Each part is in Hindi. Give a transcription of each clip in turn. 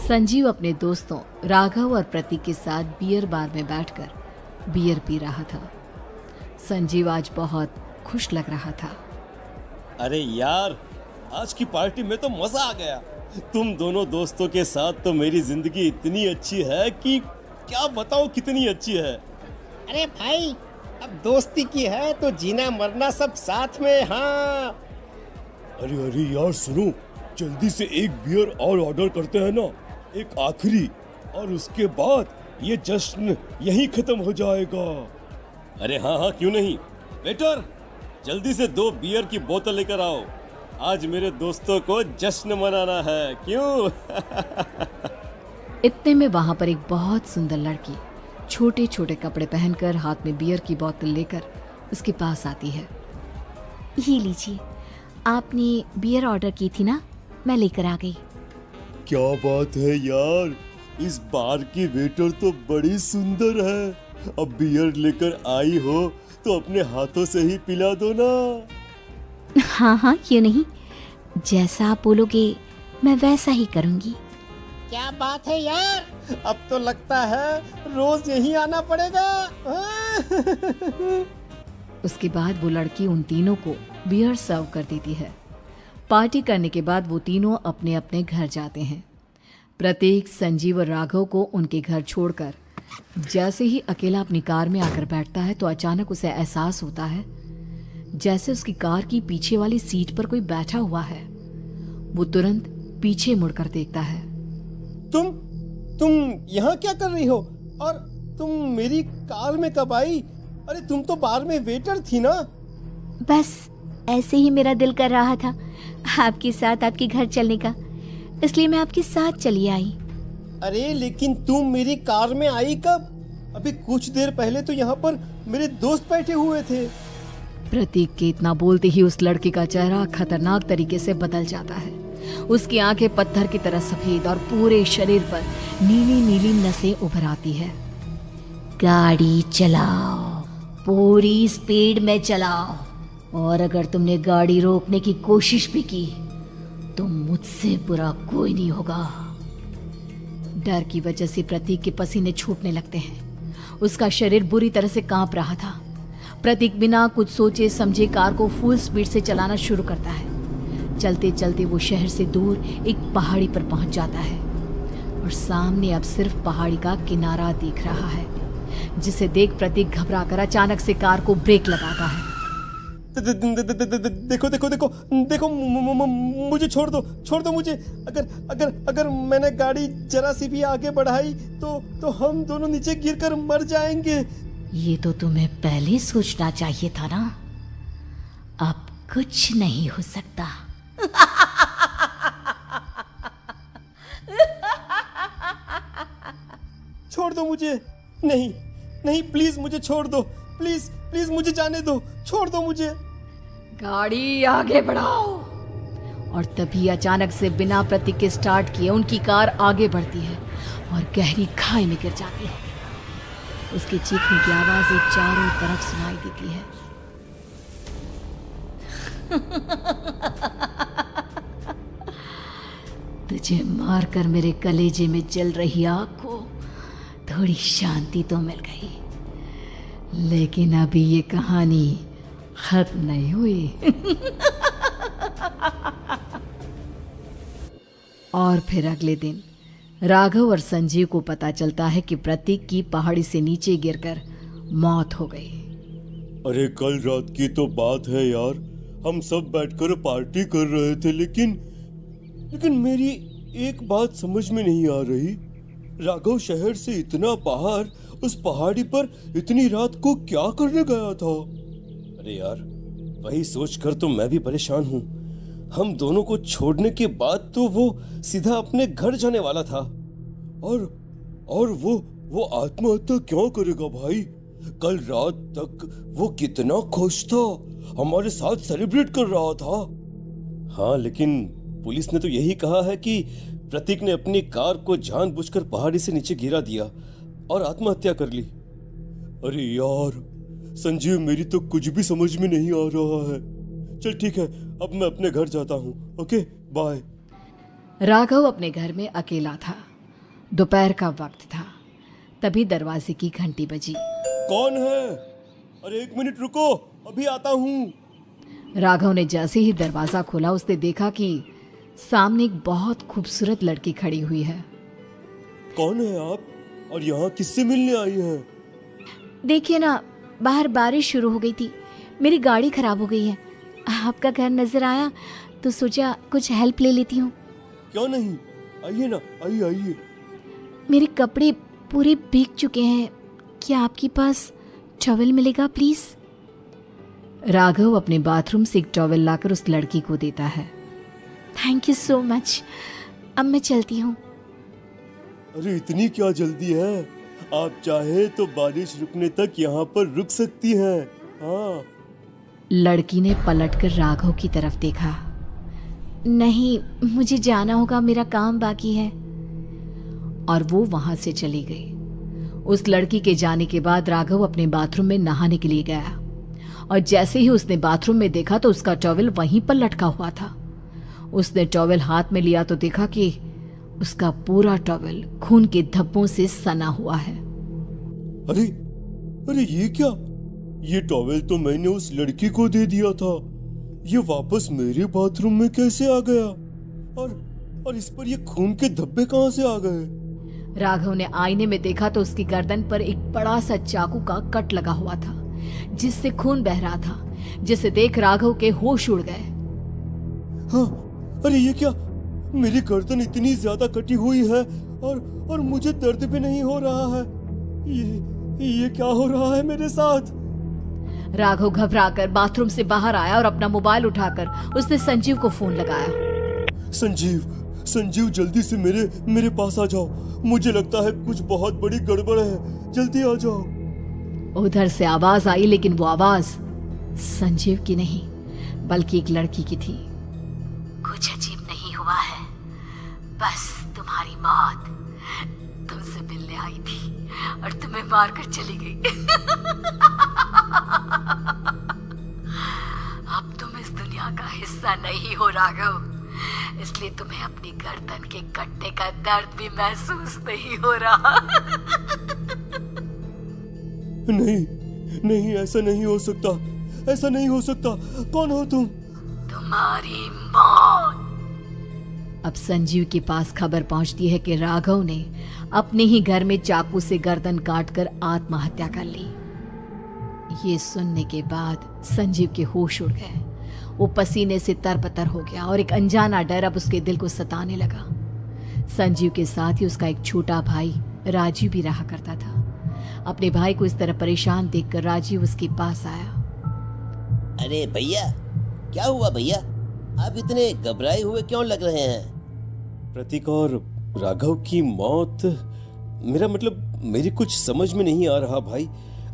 संजीव अपने दोस्तों राघव और प्रतीक के साथ बियर बार में बैठकर बियर पी रहा था। संजीव आज बहुत खुश लग रहा था। अरे यार, आज की पार्टी में तो मजा आ गया। तुम दोनों दोस्तों के साथ तो मेरी जिंदगी इतनी अच्छी है कि क्या बताओ कितनी अच्छी है। अरे भाई, अब दोस्ती की है तो जीना मरना सब साथ में। हाँ अरे यार सुनो, जल्दी से एक बियर और ऑर्डर करते हैं ना, एक आखिरी, और उसके बाद ये जश्न यहीं खत्म हो जाएगा। अरे हाँ, क्यों नहीं। वेटर, जल्दी से 2 बियर की बोतल लेकर आओ। आज मेरे दोस्तों को जश्न मनाना है, क्यों? इतने में वहां पर एक बहुत सुंदर लड़की छोटे छोटे कपड़े पहनकर हाथ में बियर की बोतल लेकर उसके पास आती है। ये लीजिए, आपने बियर ऑर्डर की थी ना, मैं लेकर आ गई। क्या बात है यार, इस बार की वेटर तो बड़ी सुंदर है। अब बियर लेकर आई हो तो अपने हाथों से ही पिला दो ना। हाँ, क्यों नहीं, जैसा आप बोलोगे मैं वैसा ही करूँगी। क्या बात है यार, अब तो लगता है रोज यहीं आना पड़ेगा। उसके बाद वो लड़की उन तीनों को बियर सर्व कर देती है। पार्टी करने के बाद वो तीनों अपने अपने घर जाते हैं। प्रतीक, संजीव और राघव को उनके घर छोड़कर जैसे ही अकेला अपनी कार में आकर बैठता है तो अचानक उसे एहसास होता है जैसे उसकी कार की पीछे वाली सीट पर कोई बैठा हुआ है। वो तुरंत पीछे मुड़कर देखता है। तुम यहाँ क्या कर रही हो? और तुम मेरी कार में कब आई? अरे तुम तो बार में वेटर थी ना। बस ऐसे ही मेरा दिल कर रहा था आपके साथ आपके घर चलने का, इसलिए मैं आपके साथ चली आई। अरे लेकिन तुम मेरी कार में आई कब? अभी कुछ देर पहले तो यहाँ पर मेरे दोस्त बैठे हुए थे। प्रतीक के इतना बोलते ही उस लड़के का चेहरा खतरनाक तरीके से बदल जाता है। उसकी आंखें पत्थर की तरह सफेद और पूरे शरीर पर नीली नीली नसें उभर आती है। गाड़ी चलाओ, पूरी स्पीड में चलाओ, और अगर तुमने गाड़ी रोकने की कोशिश भी की तो मुझसे बुरा कोई नहीं होगा। डर की वजह से प्रतीक के पसीने छूटने लगते हैं। उसका शरीर बुरी तरह से कांप रहा था। प्रतीक बिना कुछ सोचे समझे कार को फुल स्पीड से चलाना शुरू करता है। चलते चलते वो शहर से दूर एक पहाड़ी पर पहुंच जाता है और सामने अब सिर्फ पहाड़ी का किनारा दिख रहा है, जिसे देख प्रतीक घबराकर अचानक से कार को ब्रेक लगाता है। देखो देखो देखो देखो, मुझे छोड़ दो मुझे। अगर मैंने गाड़ी जरा सी भी आगे बढ़ाई तो हम दोनों नीचे गिरकर मर जाएंगे। ये तो तुम्हें पहले सोचना चाहिए था ना। अब कुछ नहीं हो सकता। छोड़ दो मुझे। नहीं प्लीज मुझे छोड़ दो। प्लीज मुझे जाने दो। छोड़ दो मुझे। गाड़ी आगे बढ़ाओ। और तभी अचानक से बिना प्रतीक के स्टार्ट किए उनकी कार आगे बढ़ती है और गहरी खाई में गिर जाती है। उसके चीखने की आवाज एक चारों तरफ सुनाई देती है। तुझे मारकर मेरे कलेजे में जल रही आग को थोड़ी शांति तो मिल गई, लेकिन अभी ये कहानी खत्म नहीं हुई। और फिर अगले दिन राघव और संजीव को पता चलता है कि प्रतीक की पहाड़ी से नीचे गिरकर मौत हो गई। अरे कल रात की तो बात है यार, हम सब बैठकर पार्टी कर रहे थे, लेकिन मेरी एक बात समझ में नहीं आ रही। राघव शहर से इतना बाहर उस पहाड़ी पर इतनी रात को क्या करने गया था? अरे यार, वही सोचकर तो मैं भी परेशान हूँ। हम दोनों को छोड़ने के बाद तो वो सीधा अपने घर जाने वाला था, और वो आत्महत्या क्यों करेगा भाई? कल रात तक वो कितना खुश था, हमारे साथ सेलिब्रेट कर रहा था। हाँ, लेकिन पुलिस ने तो यही कहा है कि प्रतीक ने अपनी कार को जानबूझकर पहाड़ी से नीचे गिरा दिया और आत्महत्या कर ली। अरे यार संजीव, मेरी तो कुछ भी समझ में नहीं आ रहा है। चल ठीक है, अब मैं अपने घर जाता हूँ। Okay bye. राघव अपने घर में अकेला था। दोपहर का वक्त था। तभी दरवाजे की घंटी बजी। कौन है? अरे 1 मिनट रुको, अभी आता हूँ। राघव ने जैसे ही दरवाजा खोला उसने देखा कि सामने एक बहुत खूबसूरत लड़की खड़ी हुई है। कौन है आप और यहाँ किससे मिलने आई है? देखिए ना, बाहर बारिश शुरू हो गई थी, मेरी गाड़ी खराब हो गई है। आपका घर नजर आया तो सोचा कुछ हेल्प ले लेती हूँ। क्यों नहीं, आइए ना, आइए आइए। मेरे कपड़े पूरे भीग चुके हैं, क्या आपके पास टॉवेल मिलेगा प्लीज? राघव अपने बाथरूम से एक टॉवेल लाकर उस लड़की को देता है। थैंक यू सो मच, अब मैं चलती हूँ। अरे इतनी क्या जल्दी है? आप चाहे तो बारिश रुकने तक यहाँ पर रुक सकती हैं। हाँ। लड़की ने पलटकर राघव की तरफ देखा। नहीं, मुझे जाना होगा, मेरा काम बाकी है। और वो वहां से चली गई। उस लड़की के जाने के बाद राघव अपने बाथरूम में नहाने के लिए गया और जैसे ही उसने बाथरूम में देखा तो उसका टॉवेल वहीं पर लटका हुआ था। उसने टॉवेल हाथ में लिया तो देखा कि उसका पूरा टॉवेल खून के धब्बों से सना हुआ है। अरे अरे ये क्या? ये टॉवेल तो मैंने उस लड़की को दे दिया था। ये वापस मेरे बाथरूम में कैसे आ गया? और इस पर ये खून के धब्बे कहां से आ गए? राघव ने आईने में देखा तो उसकी गर्दन पर एक बड़ा सा चाकू का कट लगा हुआ था जिससे खून बह रहा था, जिसे देख राघव के होश उड़ गए। हाँ, अरे ये क्या? मेरी गर्दन इतनी ज्यादा कटी हुई है और मुझे दर्द भी नहीं हो रहा है। ये क्या हो रहा है मेरे साथ? राघव घबराकर बाथरूम से बाहर आया और अपना मोबाइल उठाकर उसने संजीव को फोन लगाया। संजीव जल्दी से मेरे पास आ जाओ। मुझे लगता है कुछ बहुत बड़ी गड़बड़ है, जल्दी आ जाओ। उधर से आवाज आई, लेकिन वो आवाज संजीव की नहीं बल्कि एक लड़की की थी। कुछ अजीब नहीं हुआ है, बस तुम्हारी मौत तुमसे मिलने आई थी और तुम्हें मारकर चली गई। अब तुम इस दुनिया का हिस्सा नहीं हो राघव, इसलिए तुम्हें अपनी गर्दन के कटने का दर्द भी महसूस नहीं हो रहा। नहीं, ऐसा नहीं हो सकता, ऐसा नहीं हो सकता। कौन हो तुम? तुम्हारी मौत। अब संजीव के पास खबर पहुंचती है कि राघव ने अपने ही घर में चाकू से गर्दन काटकर आत्महत्या कर ली। ये सुनने के बाद संजीव के होश उड़ गए। वो पसीने से तरबतर हो गया और एक अनजाना डर अब उसके दिल को सताने लगा। संजीव के साथ ही उसका एक छोटा भाई राजीव भी रहा करता था। अपने भाई को इस तरह परेशान देखकर राजीव उसके पास आया। अरे भैया, क्या हुआ भैया? आप इतने घबराए हुए क्यों लग रहे हैं? प्रतीक और राघव की मौत, मेरा मतलब मेरी कुछ समझ में नहीं आ रहा भाई।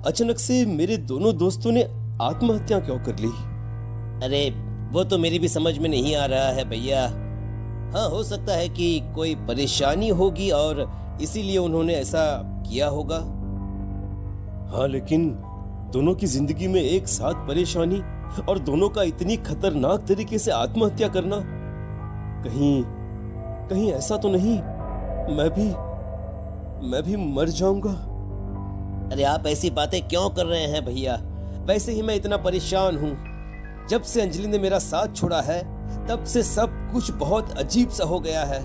अचानक से मेरे दोनों दोस्तों ने आत्महत्या क्यों कर ली? अरे वो तो मेरी भी समझ में नहीं आ रहा है भैया। हाँ, हो सकता है कि कोई परेशानी होगी और इसीलिए उन्होंने ऐसा किया होगा। हाँ, लेकिन दोनों की जिंदगी में एक साथ परेशानी और दोनों का इतनी खतरनाक तरीके से आत्महत्या करना, कहीं ऐसा तो नहीं मैं भी मर जाऊंगा? अरे आप ऐसी बातें क्यों कर रहे हैं भैया? वैसे ही मैं इतना परेशान हूँ। जब से अंजलि ने मेरा साथ छोड़ा है तब से सब कुछ बहुत अजीब सा हो गया है।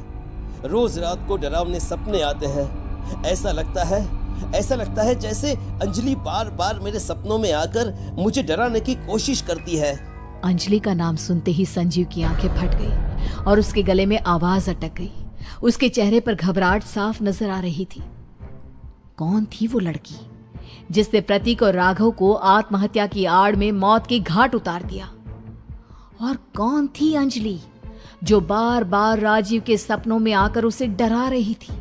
रोज रात को डरावने सपने आते हैं। ऐसा लगता है जैसे अंजलि बार बार मेरे सपनों में आकर मुझे डराने की कोशिश करती है। अंजलि का नाम सुनते ही संजीव की आंखें फट गई और उसके गले में आवाज अटक गई। उसके चेहरे पर घबराहट साफ नजर आ रही थी। कौन थी वो लड़की जिसने प्रतीक और राघव को आत्महत्या की आड़ में मौत के घाट उतार दिया? और कौन थी अंजलि जो बार बार राजीव के सपनों में आकर उसे डरा रही थी?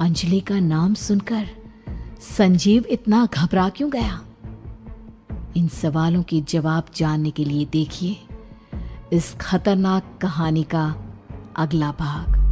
अंजलि का नाम सुनकर संजीव इतना घबरा क्यों गया? इन सवालों के जवाब जानने के लिए देखिए इस खतरनाक कहानी का अगला भाग।